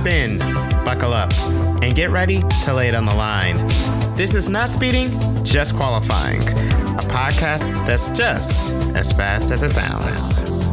Strap in, buckle up, and get ready to lay it on the line. This is Not Speeding, Just Qualifying, a podcast that's just as fast as it sounds.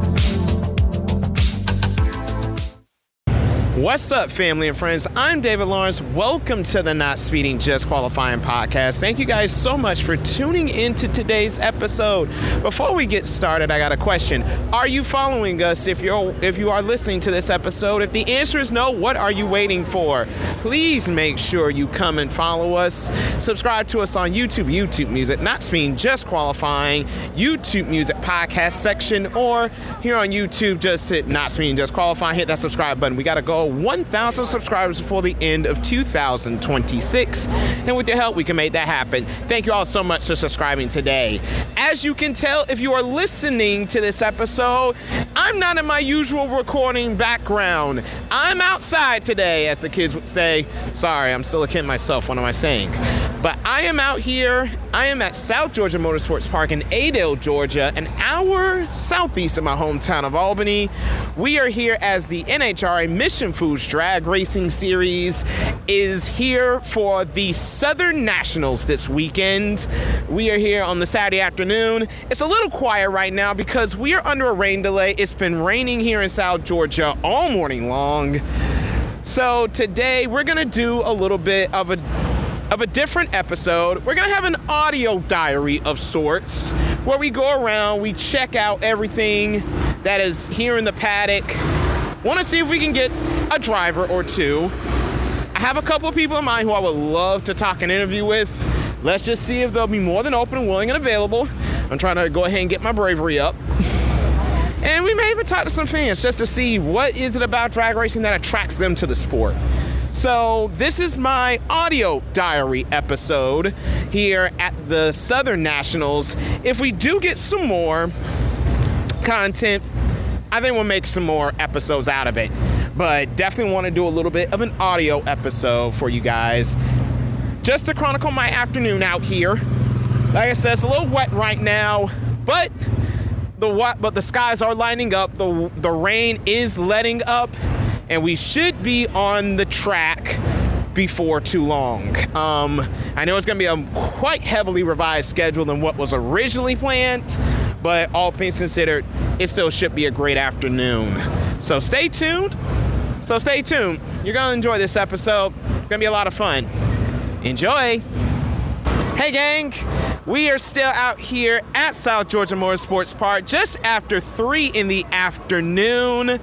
What's up, family and friends? I'm David Lawrence. Welcome to the Not Speeding, Just Qualifying podcast. Thank you guys so much for tuning into today's episode. Before we get started, I got a question. Are you following us if you are listening to this episode? If the answer is no, what are you waiting for? Please make sure you come and follow us. Subscribe to us on YouTube Music, Not Speeding, Just Qualifying, YouTube Music podcast section, or here on YouTube, just hit Not Speeding, Just Qualifying, hit that subscribe button. We got to go 1,000 subscribers before the end of 2026, and with your help we can make that happen. Thank you all so much for subscribing today. As you can tell, if you are listening to this episode, I'm not in my usual recording background. I'm outside today, as the kids would say. Sorry, I'm still a kid myself. What am I saying? But I am out here. I am at South Georgia Motorsports Park in Adel, Georgia, an hour southeast of my hometown of Albany. We are here as the NHRA Mission Foods Drag Racing Series is here for the Southern Nationals this weekend. We are here on the Saturday afternoon. It's a little quiet right now because we are under a rain delay. It's been raining here in South Georgia all morning long. So today we're gonna do a little bit of a different episode. We're gonna have an audio diary of sorts where we go around, we check out everything that is here in the paddock. Want to see if we can get a driver or two. I have a couple of people in mind who I would love to talk and interview with. Let's just see if they'll be more than open and willing and available. I'm trying to go ahead and get my bravery up. And we may even talk to some fans just to see what is it about drag racing that attracts them to the sport. So this is my audio diary episode here at the Southern Nationals. If we do get some more content, I think we'll make some more episodes out of it. But definitely want to do a little bit of an audio episode for you guys, just to chronicle my afternoon out here. Like I said, it's a little wet right now, but the skies are lining up. The rain is letting up, and we should be on the track before too long. I know it's going to be a quite heavily revised schedule than what was originally planned, but all things considered, it still should be a great afternoon. So stay tuned. You're going to enjoy this episode. It's going to be a lot of fun. Enjoy. Hey, gang. We are still out here at South Georgia Motorsports Park just after 3 in the afternoon.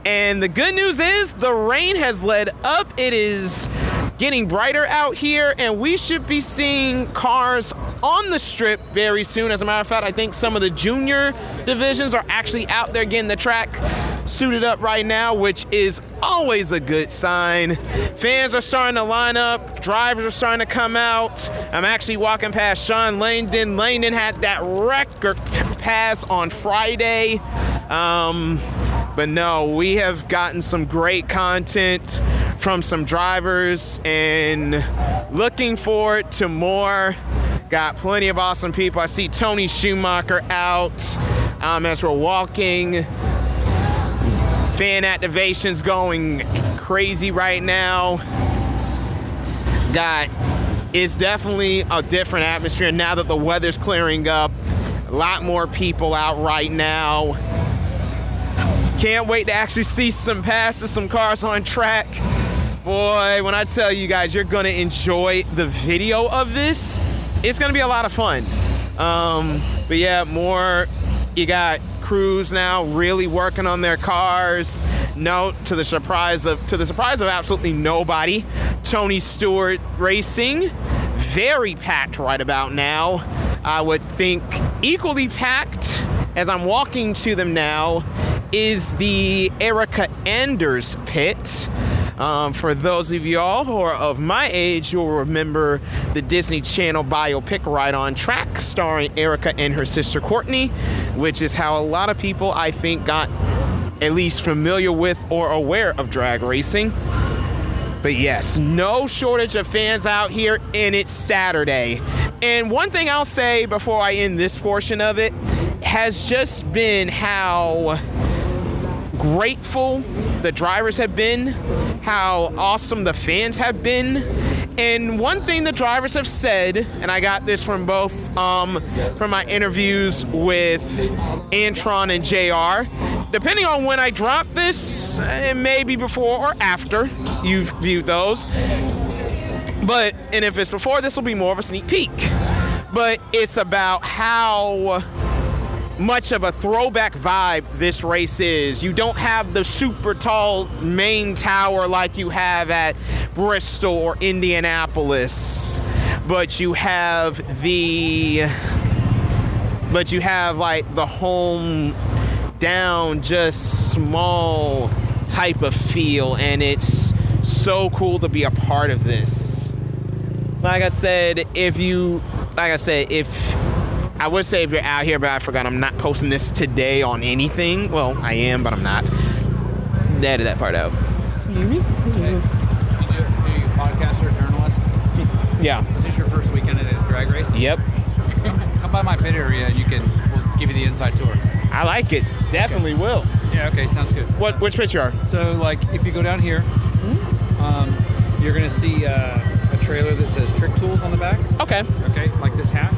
And the good news is the rain has let up. It is getting brighter out here, and we should be seeing cars on the strip very soon. As a matter of fact, I think some of the junior divisions are actually out there getting the track suited up right now, which is always a good sign. Fans are starting to line up. Drivers are starting to come out. I'm actually walking past Sean Langdon. Langdon had that record pass on Friday. But no, we have gotten some great content from some drivers and looking forward to more. Got plenty of awesome people. I see Tony Schumacher out as we're walking. Fan activation's going crazy right now. It's definitely a different atmosphere now that the weather's clearing up. A lot more people out right now. Can't wait to actually see some passes, some cars on track. Boy, when I tell you guys, you're gonna enjoy the video of this. It's gonna be a lot of fun. But yeah, you got crews now really working on their cars. No, to the surprise of absolutely nobody, Tony Stewart Racing, very packed right about now. I would think equally packed as I'm walking to them now is the Erica Anders pit. For those of y'all who are of my age, you'll remember the Disney Channel biopic Right on Track starring Erica and her sister Courtney, which is how a lot of people, I think, got at least familiar with or aware of drag racing. But yes, no shortage of fans out here, and it's Saturday. And one thing I'll say before I end this portion of it has just been how grateful the drivers have been, how awesome the fans have been. And one thing the drivers have said, and I got this from both from my interviews with Antron and JR, depending on when I drop this, it may be before or after you've viewed those. And if it's before, this will be more of a sneak peek. But it's about how much of a throwback vibe this race is. You don't have the super tall main tower like you have at Bristol or Indianapolis, but you have like the home down, just small type of feel, and it's so cool to be a part of this. Like I said, if I would say if you're out here, but I forgot I'm not posting this today on anything. Well, I am, but I'm not. Edit that part out. Excuse me? Okay. Are you a podcaster or journalist? Yeah. Is this your first weekend at a drag race? Yep. Come by my pit area and we'll give you the inside tour. I like it. Definitely will. Yeah, okay, sounds good. Which pit you are? So, like, if you go down here, you're going to see a trailer that says Trick Tools on the back. Okay. Okay, like this hat.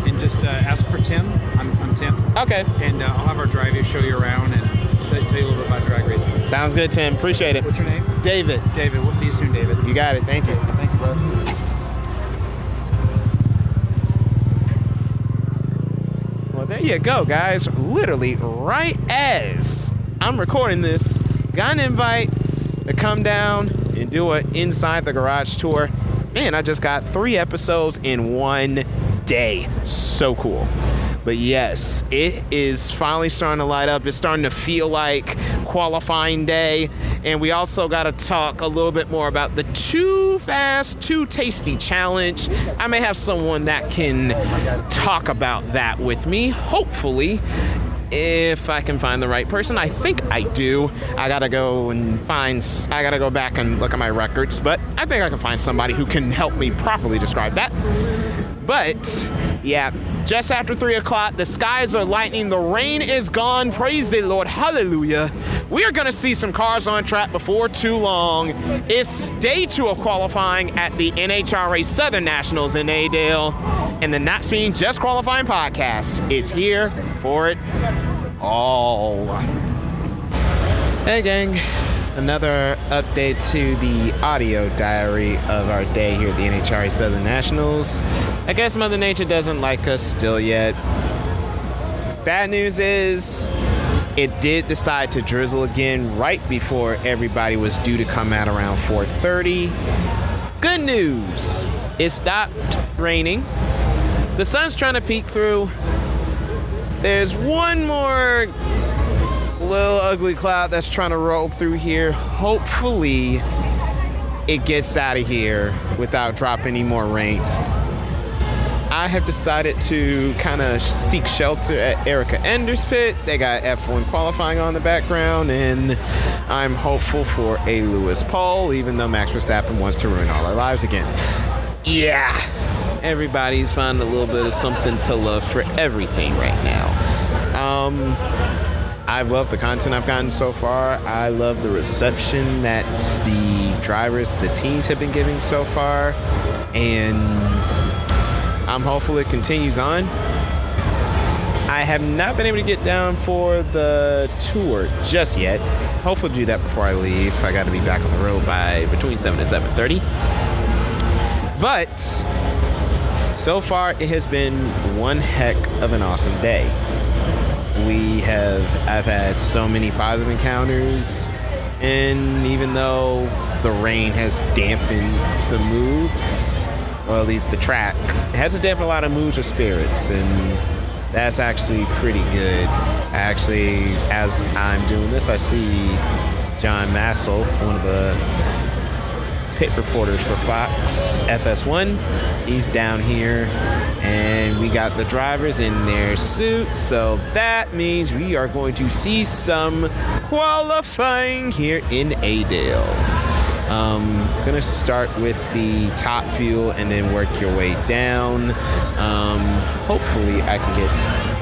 And just ask for Tim. I'm Tim. Okay. And I'll have our driver show you around and tell you a little bit about drag racing. Sounds good, Tim. Appreciate it. What's your name? David. David. We'll see you soon, David. You got it. Thank you. Thank you, brother. Well, there you go, guys. Literally, right as I'm recording this, got an invite to come down and do an Inside the Garage tour. Man, I just got 3 episodes in one day. So cool. But yes, it is finally starting to light up. It's starting to feel like qualifying day. And we also got to talk a little bit more about the Too Fast, Too Tasty challenge. I may have someone that can talk about that with me, hopefully, if I can find the right person. I think I do. I gotta go back and look at my records, but I think I can find somebody who can help me properly describe that. But yeah, just after 3 o'clock, the skies are lightening, the rain is gone, praise the Lord, hallelujah. We are gonna see some cars on track before too long. It's day 2 of qualifying at the NHRA Southern Nationals in Adel, and the Not Speaking Just Qualifying podcast is here for it all. Hey gang, another update to the audio diary of our day here at the NHRA Southern Nationals. I guess Mother Nature doesn't like us still yet. Bad news is it did decide to drizzle again right before everybody was due to come out around 4:30. Good news, it stopped raining. The sun's trying to peek through. There's one more little ugly cloud that's trying to roll through here. Hopefully it gets out of here without dropping any more rain. I have decided to kind of seek shelter at Erica Ender's pit. They got F1 qualifying on the background, and I'm hopeful for a Lewis pole, even though Max Verstappen wants to ruin all our lives again. Yeah, everybody's finding a little bit of something to love for everything right now. I love the content I've gotten so far. I love the reception that the drivers, the teams have been giving so far, and I'm hopeful it continues on. I have not been able to get down for the tour just yet. Hopefully do that before I leave. I got to be back on the road by between 7 and 7:30. But so far it has been one heck of an awesome day. I've had so many positive encounters, and even though the rain has dampened some moods, or at least the track, it hasn't dampened a lot of moods or spirits, and that's actually pretty good. Actually, as I'm doing this, I see John Massel, one of the pit reporters for Fox FS1. He's down here, and we got the drivers in their suits, so that means we are going to see some qualifying here in Adel. Gonna start with the top fuel and then work your way down. Hopefully I can get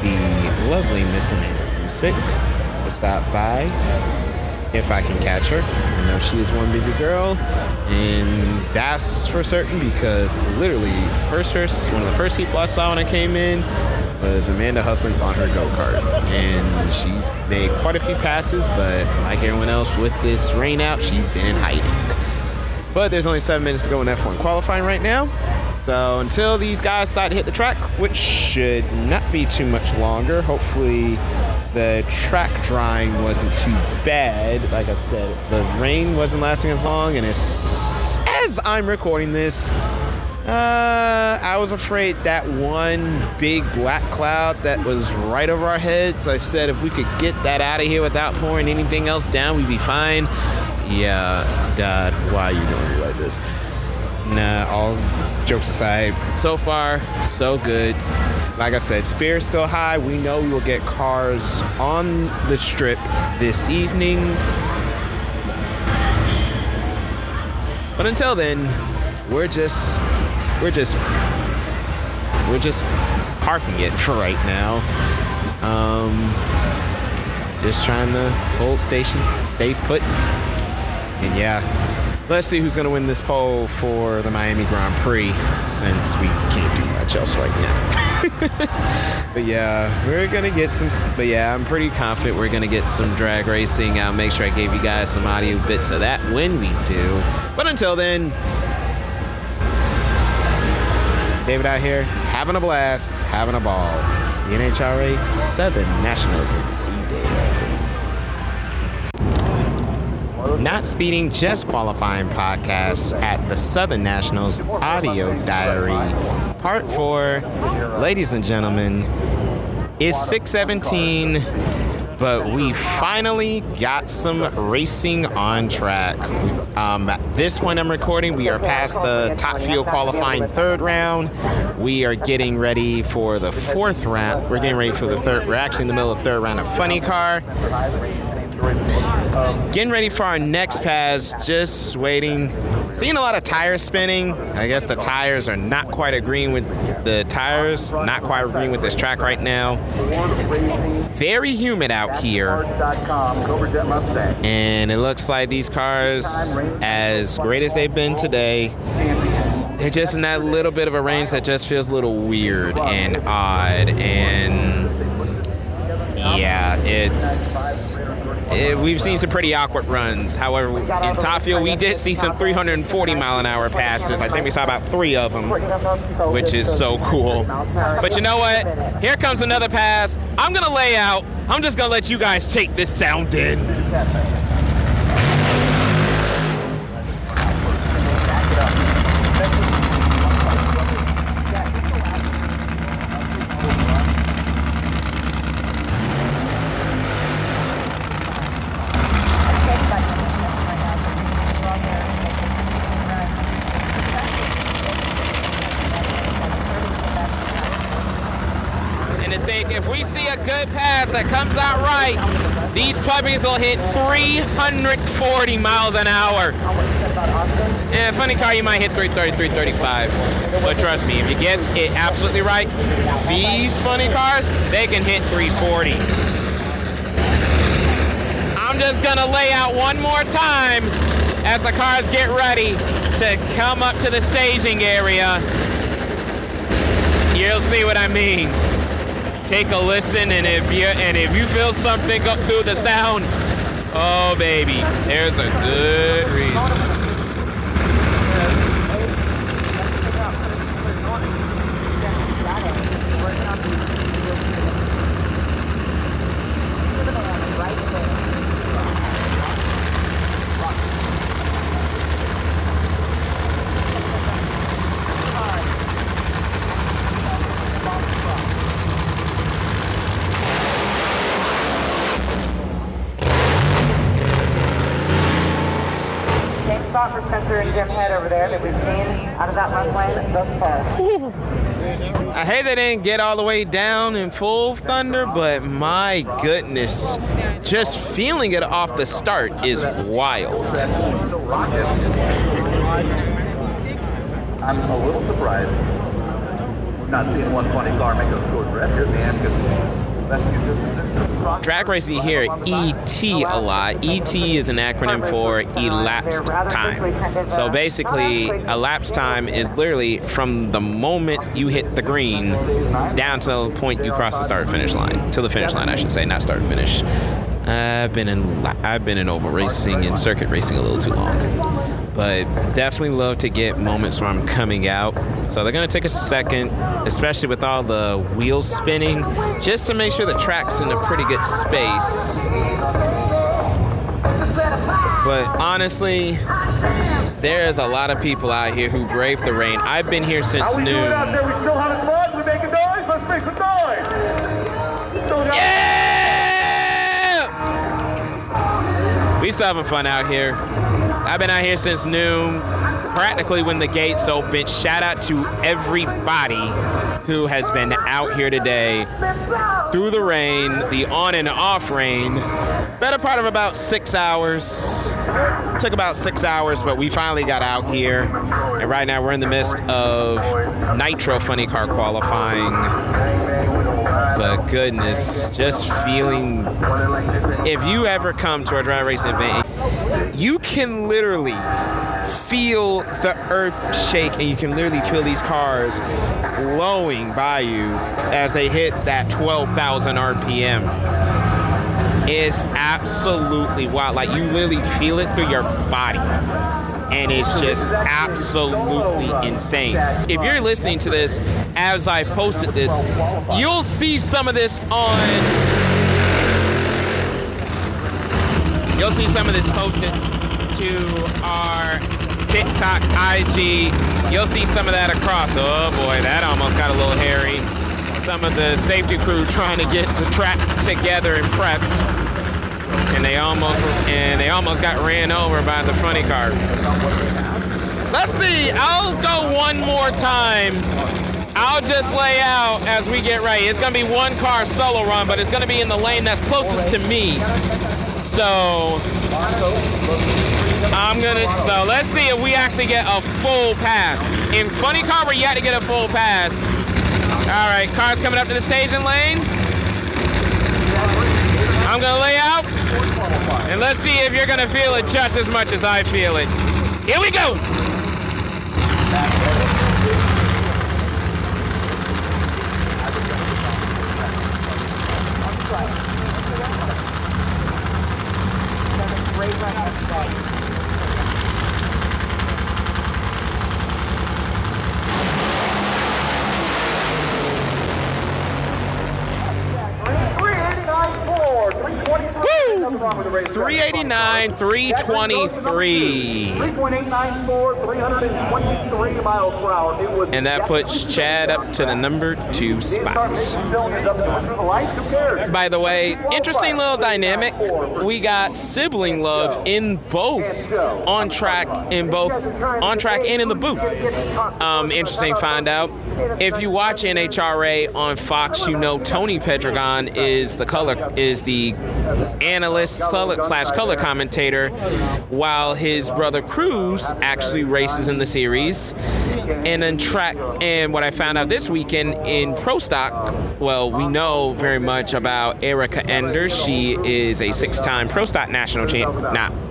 the lovely Miss Amanda Busick to stop by if I can catch her. I know she is one busy girl, and that's for certain because literally one of the first people I saw when I came in was Amanda hustling on her go-kart, and she's made quite a few passes, but like everyone else with this rain out, she's been in hiding. But there's only 7 minutes to go in F1 qualifying right now. So until these guys decide to hit the track, which should not be too much longer, hopefully the track drying wasn't too bad. Like I said, the rain wasn't lasting as long, and as I'm recording this, I was afraid that one big black cloud that was right over our heads, I said if we could get that out of here without pouring anything else down, we'd be fine. Yeah, God, why are you doing me like this? Nah, all jokes aside, so far, so good. Like I said, Spirit's still high. We know we will get cars on the strip this evening. But until then, we're just parking it for right now. Just trying to hold station, stay put. And yeah, let's see who's going to win this poll for the Miami Grand Prix, since we can't do much else right now. But yeah, we're going to get some, but yeah, I'm pretty confident we're going to get some drag racing. I'll make sure I gave you guys some audio bits of that when we do. But until then, David out here, having a blast, having a ball. The NHRA 7 Nationalism E-Day. Not Speeding, Just Qualifying podcast at the Southern Nationals Audio Diary, Part 4. Ladies and gentlemen, it's 6:17, but we finally got some racing on track. At this point I'm recording, we are past the top fuel qualifying third round. We are getting ready for the fourth round. We're getting ready for the third. We're actually in the middle of the third round of Funny Car. Getting ready for our next pass, just waiting. Seeing a lot of tires spinning. I guess the tires are not quite agreeing with the tires, not quite agreeing with this track right now. Very humid out here. And it looks like these cars, as great as they've been today, they're just in that little bit of a range that just feels a little weird and odd. And yeah, we've seen some pretty awkward runs. However, in top fuel, we did see some 340 mile an hour passes. I think we saw about 3 of them, which is so cool. But you know what? Here comes another pass. I'm going to lay out. I'm just going to let you guys take this sound in. If we see a good pass that comes out right, these puppies will hit 340 miles an hour. And Funny Car, you might hit 330, 335. But trust me, if you get it absolutely right, these Funny Cars, they can hit 340. I'm just gonna lay out one more time as the cars get ready to come up to the staging area. You'll see what I mean. Take a listen, and if you feel something go through the sound, oh baby, there's a good reason. For Spencer and Jim Head over there that we've seen out of that runway thus far. I hate they didn't get all the way down in full thunder, but my goodness, just feeling it off the start is wild. I'm a little surprised we've not seen 120 car make a short rest. Here's the end. drag racing, you hear ET a lot. ET is an acronym for elapsed time. So basically, elapsed time is literally from the moment you hit the green down to the point you cross the start-finish line. To the finish line, I should say, not start-finish. I've been in oval racing and circuit racing a little too long, but definitely love to get moments where I'm coming out. So they're gonna take us a second, especially with all the wheels spinning, just to make sure the track's in a pretty good space. But honestly, there's a lot of people out here who brave the rain. I've been here since noon. Yeah! We still having fun out here. I've been out here since noon, practically when the gates opened. Shout out to everybody who has been out here today through the rain, the on and off rain. Better part of about 6 hours. Took about 6 hours, but we finally got out here. And right now we're in the midst of Nitro Funny Car qualifying. But goodness, just feeling, if you ever come to a drag racing event, you can literally feel the earth shake, and you can literally feel these cars blowing by you as they hit that 12,000 RPM. It's absolutely wild. Like, you literally feel it through your body. And it's just absolutely insane. If you're listening to this as I posted this, you'll see some of this posted to our TikTok, IG. You'll see some of that across. Oh boy, that almost got a little hairy. Some of the safety crew trying to get the track together and prepped. And they almost got ran over by the funny car. Let's see, I'll go one more time. I'll just lay out as we get ready. It's gonna be one car solo run, but it's gonna be in the lane that's closest to me. So let's see if we actually get a full pass. In funny car, we're yet to get a full pass. All right, cars coming up to the staging lane. I'm gonna lay out, and let's see if you're gonna feel it just as much as I feel it. Here we go. Woo! 389, 323. 3.894, 323 miles per hour. And that puts Chad up to the number 2 spot. By the way, interesting little dynamic. We got sibling love in both on track and in the booth. Interesting find out. If you watch NHRA on Fox, you know Tony Pedregon is the analyst / color commentator, while his brother Cruz actually races in the series. And in track, and what I found out this weekend in Pro Stock, well, we know very much about Erica Enders. She is a 6-time Pro Stock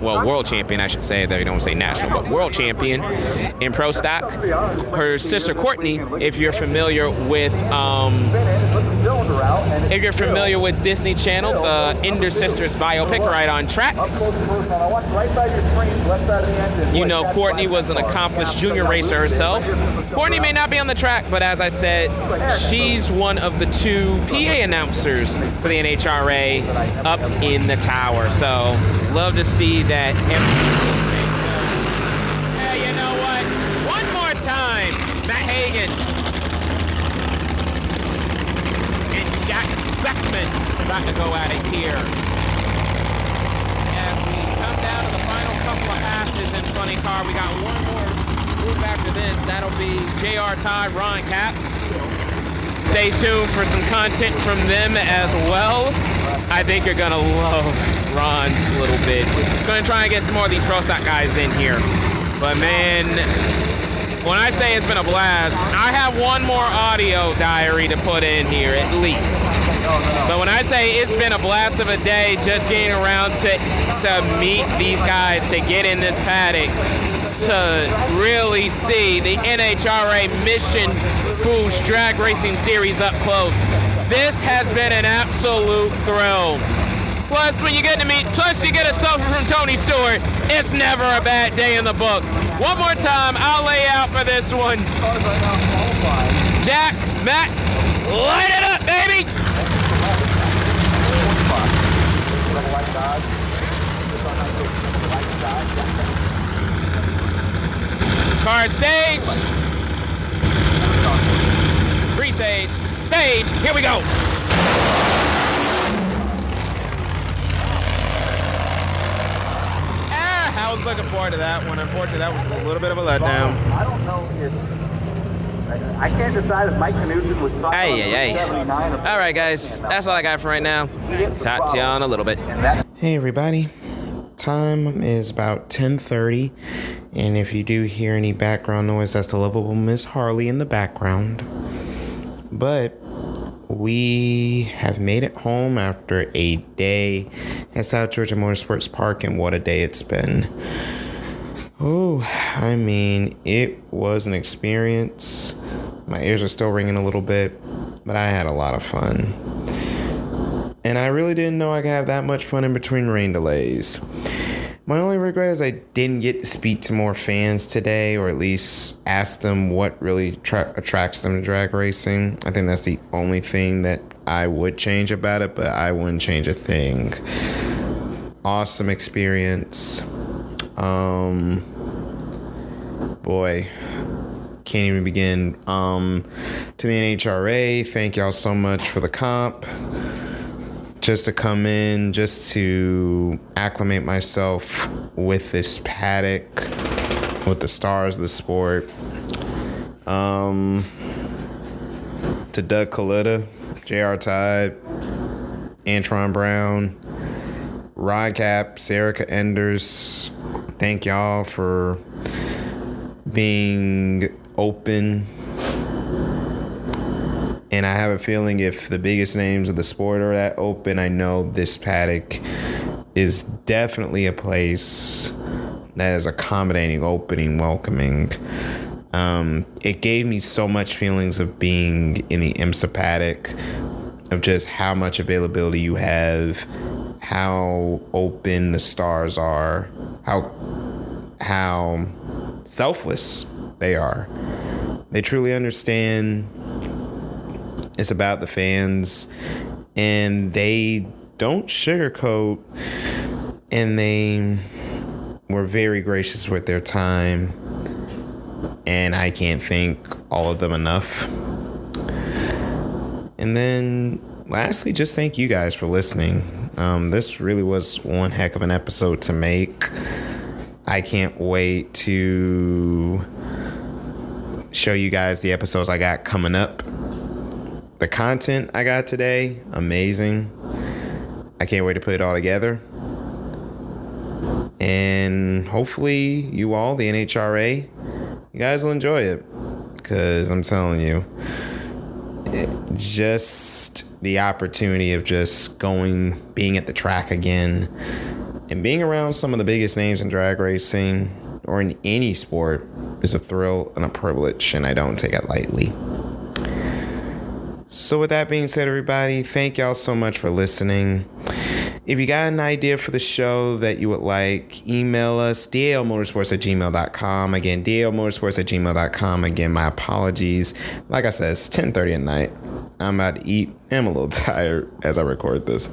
world champion, I should say. They don't say national, but world champion in Pro Stock. Her sister Courtney, if you're familiar with Disney Channel, the Ender Sisters biopic right on track. You know, Courtney was an accomplished junior racer herself. Courtney may not be on the track, but as I said, she's one of the 2 PA announcers for the NHRA up in the tower. So, love to see that. Hey, you know what? One more time, Matt Hagan and Jack Beckman about to go at it here. As we come down to the final couple of passes in funny car, we got one more group after this. That'll be JR Todd, Ron Capps. Stay tuned for some content from them as well. I think you're gonna love Ron's a little bit. Gonna try and get some more of these Pro Stock guys in here. But man, When I say it's been a blast, I have one more audio diary to put in here at least. But when I say it's been a blast of a day, just getting around to meet these guys, to get in this paddock, to really see the NHRA Mission Foods Drag Racing Series up close. This has been an absolute thrill. Plus, when you get to meet, plus you get a selfie from Tony Stewart, it's never a bad day in the book. One more time, I'll lay out for this one. Jack, Matt, light it up, baby! Car stage. Pre-stage. Stage. Here we go. I was looking forward to that one. Unfortunately, that was a little bit of a letdown. I don't know if I can't decide if Mike Knudsen was stuck on 79. All right, guys. That's all I got for right now. Talk to y'all in a little bit. Hey, everybody. Time is about 10:30, and if you do hear any background noise, that's the lovable Miss Harley in the background. But we have made it home after a day at South Georgia Motorsports Park, and what a day it's been. Oh, I mean, it was an experience. My ears are still ringing a little bit, but I had a lot of fun. And I really didn't know I could have that much fun in between rain delays. My only regret is I didn't get to speak to more fans today, or at least ask them what really attracts them to drag racing. I think that's the only thing that I would change about it, but I wouldn't change a thing. Awesome experience. Boy, can't even begin. To the NHRA, thank y'all so much for the comp. Just to come in, just to acclimate myself with this paddock, with the stars of the sport. To Doug Kalita, JR Tide, Antron Brown, Rod Cap, Serica Enders, thank y'all for being open. And I have a feeling if the biggest names of the sport are that open, I know this paddock is definitely a place that is accommodating, opening, welcoming. It gave me so much feelings of being in the IMSA paddock, of just how much availability you have, how open the stars are, how selfless they are. They truly understand it's about the fans, and they don't sugarcoat, and they were very gracious with their time, and I can't thank all of them enough. And then lastly, just thank you guys for listening. This really was one heck of an episode to make. I can't wait to show you guys the episodes I got coming up. The content I got today, amazing. I can't wait to put it all together. And hopefully you all, the NHRA, you guys will enjoy it. Because I'm telling you, just the opportunity of just being at the track again, and being around some of the biggest names in drag racing, or in any sport, is a thrill and a privilege, and I don't take it lightly. So with that being said, everybody, thank y'all so much for listening. If you got an idea for the show that you would like, email us, dalmotorsports@gmail.com. Again, dalmotorsports@gmail.com. Again, my apologies. Like I said, it's 10:30 at night. I'm about to eat. I'm a little tired as I record this.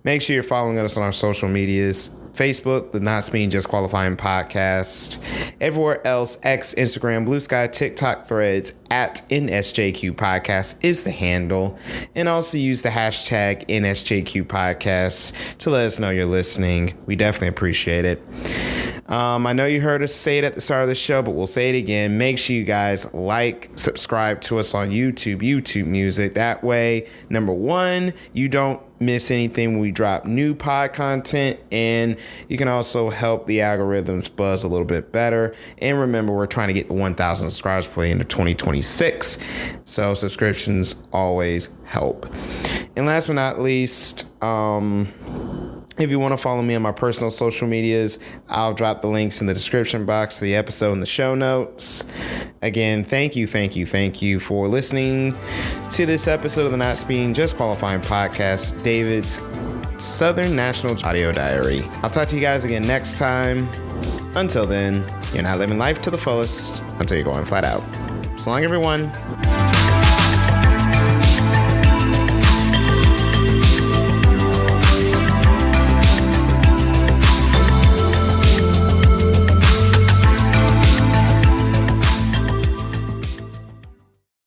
Make sure you're following us on our social medias. Facebook, the Not Speeding Just Qualifying Podcast. Everywhere else, X, Instagram, Blue Sky, TikTok, Threads, at NSJQ Podcast is the handle. And also use the hashtag NSJQ Podcast to let us know you're listening. We definitely appreciate it. I know you heard us say it at the start of the show, but we'll say it again. Make sure you guys like, subscribe to us on YouTube Music. That way, number one, you don't miss anything when we drop new pod content, and you can also help the algorithms buzz a little bit better. And remember, we're trying to get to 1,000 subscribers before the end of 2026, so subscriptions always help. And last but not least, if you want to follow me on my personal social medias, I'll drop the links in the description box of the episode in the show notes. Again, thank you for listening to this episode of the Not Speeding, Just Qualifying podcast, David's Southern National Audio Diary. I'll talk to you guys again next time. Until then, you're not living life to the fullest until you're going flat out. So long, everyone.